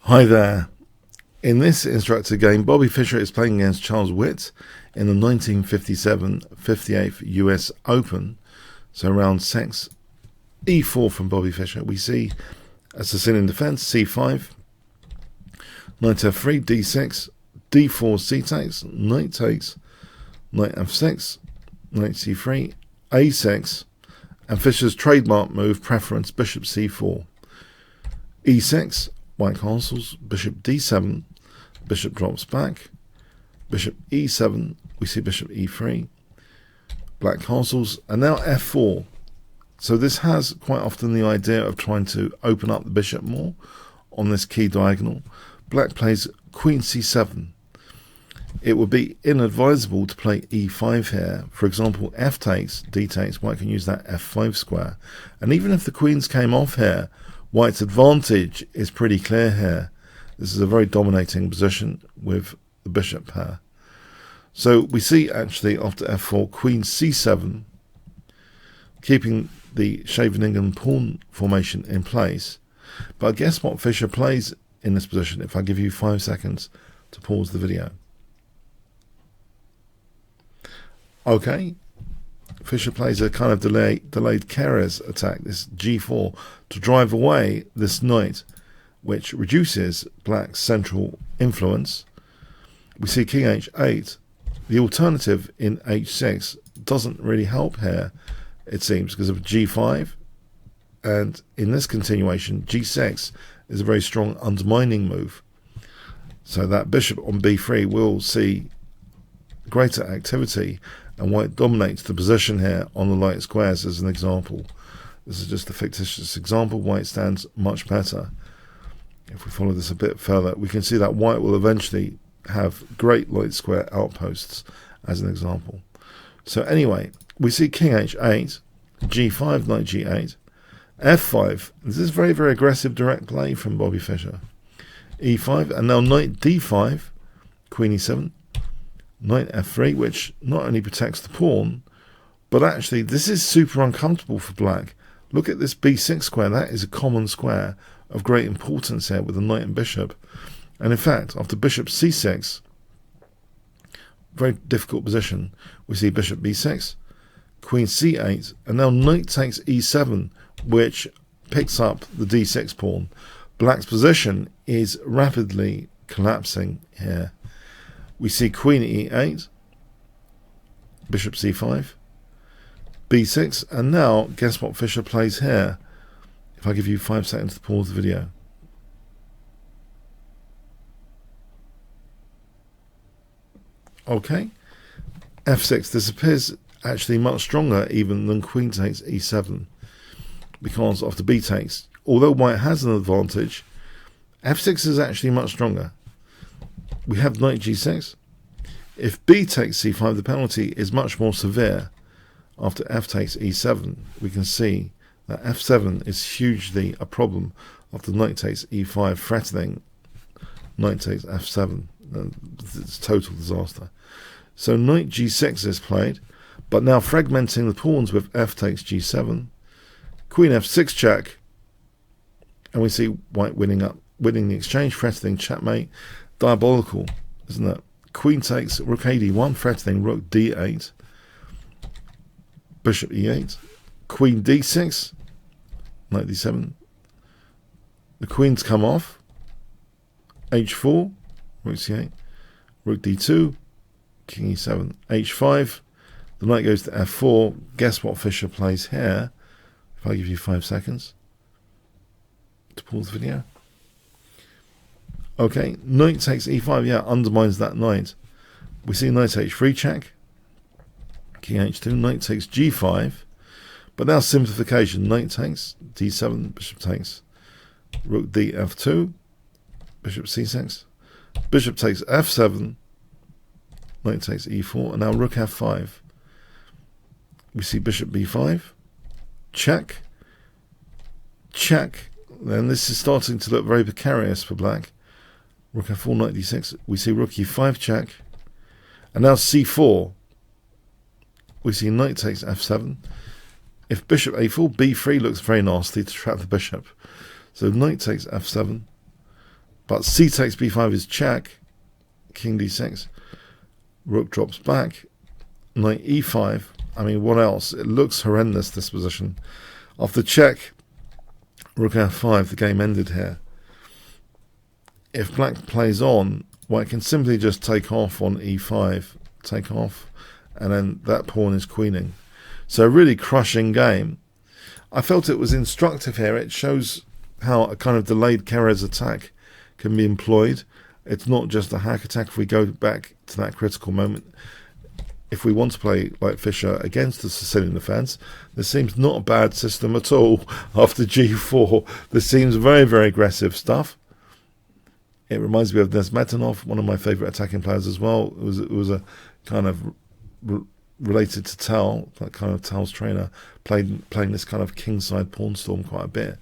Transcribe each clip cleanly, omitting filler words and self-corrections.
Hi there. In this instructor game, Bobby Fischer is playing against Charles Witte in the 1957 58th US Open. So round 6, e4 from Bobby Fischer. We see a Sicilian defense, c5, knight f3, d6, d4, c takes, knight takes, knight f6, knight c3, a6, and Fischer's trademark move, preference, bishop c4, e6, white castles, bishop d7, bishop drops back, bishop e7, we see bishop e3, black castles, and now f4. So this has quite often the idea of trying to open up the bishop more on this key diagonal. Black plays queen c7. It would be inadvisable to play e5 here. For example, f takes, d takes, white can use that f5 square. And even if the queens came off here, white's advantage is pretty clear here. This is a very dominating position with the bishop pair. So we see actually after f4, queen c7, keeping the Scheveningen pawn formation in place. But guess what Fischer plays in this position if I give you 5 seconds to pause the video. Okay, Fischer plays a kind of delayed Keres attack, this g4, to drive away this knight, which reduces black's central influence. We see king h8. The alternative in h6 doesn't really help here, it seems, because of g5. And in this continuation, g6 is a very strong undermining move. So that bishop on b3 will see greater activity, and white dominates the position here on the light squares as an example. This is just a fictitious example. White stands much better. If we follow this a bit further, we can see that white will eventually have great light square outposts as an example. So anyway, we see king h8, g5, knight g8, f5. This is very, very aggressive direct play from Bobby Fischer. e5, and now knight d5, queen e7, knight f3, which not only protects the pawn, but actually this is super uncomfortable for black. Look at this b6 square. That is a common square of great importance here with the knight and bishop. And in fact, after bishop c6, very difficult position, we see bishop b6, queen c8, and now knight takes e7, which picks up the d6 pawn. Black's position is rapidly collapsing here. We see queen e8, bishop c5, b6, and now guess what Fischer plays here? If I give you 5 seconds to pause the video. Okay, f6. This appears actually much stronger even than queen takes e7, because after b takes, although white has an advantage, f6 is actually much stronger. We have knight g6. If b takes c5, the penalty is much more severe. After f takes e7, we can see that f7 is hugely a problem after knight takes e5, threatening knight takes f7. It's total disaster. So knight g6 is played, but now fragmenting the pawns with f takes g7, queen f6 check, and we see white winning the exchange, threatening checkmate. Diabolical, isn't it? Queen takes, rook ad1, threatening rook d8, bishop e8, queen d6, knight d7. The queens come off, h4, rook c8, rook d2, king e7, h5. The knight goes to f4. Guess what Fischer plays here? If I give you 5 seconds to pause the video. Okay, knight takes e5, yeah, undermines that knight. We see knight h3 check, king h2, knight takes g5, but now simplification, knight takes d7, bishop takes, rook d f2, bishop c6, bishop takes f7, knight takes e4, and now rook f5. We see bishop b5, check, check. Then this is starting to look very precarious for black. Rook f4, knight d6. We see rook e5 check. And now c4. We see knight takes f7. If bishop a4, b3 looks very nasty to trap the bishop. So knight takes f7. But c takes b5 is check, king d6, rook drops back, knight e5. I mean, what else? It looks horrendous, this position. After check, rook f5, the game ended here. If black plays on, white can simply just take off on e5, take off, and then that pawn is queening. So a really crushing game. I felt it was instructive here. It shows how a kind of delayed Keres attack can be employed. It's not just a hack attack. If we go back to that critical moment, if we want to play like Fischer against the Sicilian defence, this seems not a bad system at all. After g4, this seems very, very aggressive stuff. It reminds me of Taimanov, one of my favourite attacking players as well. It was a kind of related to Tal, that kind of Tal's trainer, playing this kind of kingside pawn storm quite a bit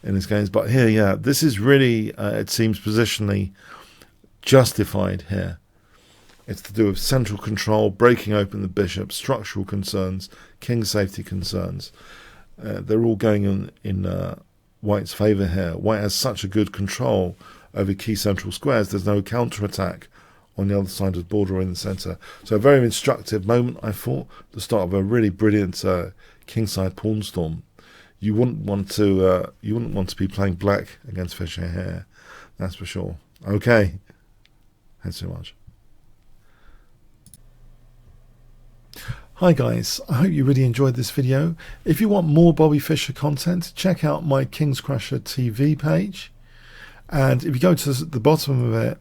in his games. But here, yeah, this is really, it seems positionally justified here. It's to do with central control, breaking open the bishop, structural concerns, king safety concerns. They're all going in White's favour here. White has such a good control over key central squares. There's no counter-attack on the other side of the border or in the centre. So a very instructive moment, I thought, the start of a really brilliant kingside pawn storm. You wouldn't want to be playing black against Fischer here, that's for sure. Okay, thanks so much. Hi guys, I hope you really enjoyed this video. If you want more Bobby Fischer content, check out my Kingscrusher TV page. And if you go to the bottom of it,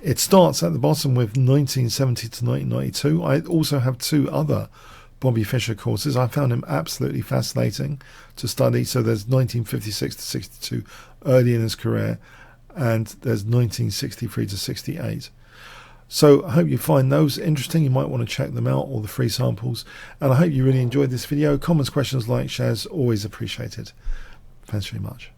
it starts at the bottom with 1970 to 1992. I also have 2 other Bobby Fischer courses. I found him absolutely fascinating to study. So there's 1956 to 62, early in his career, and there's 1963 to 68. So I hope you find those interesting. You might want to check them out, all the free samples. And I hope you really enjoyed this video. Comments, questions, likes, shares, always appreciated. Thanks very much.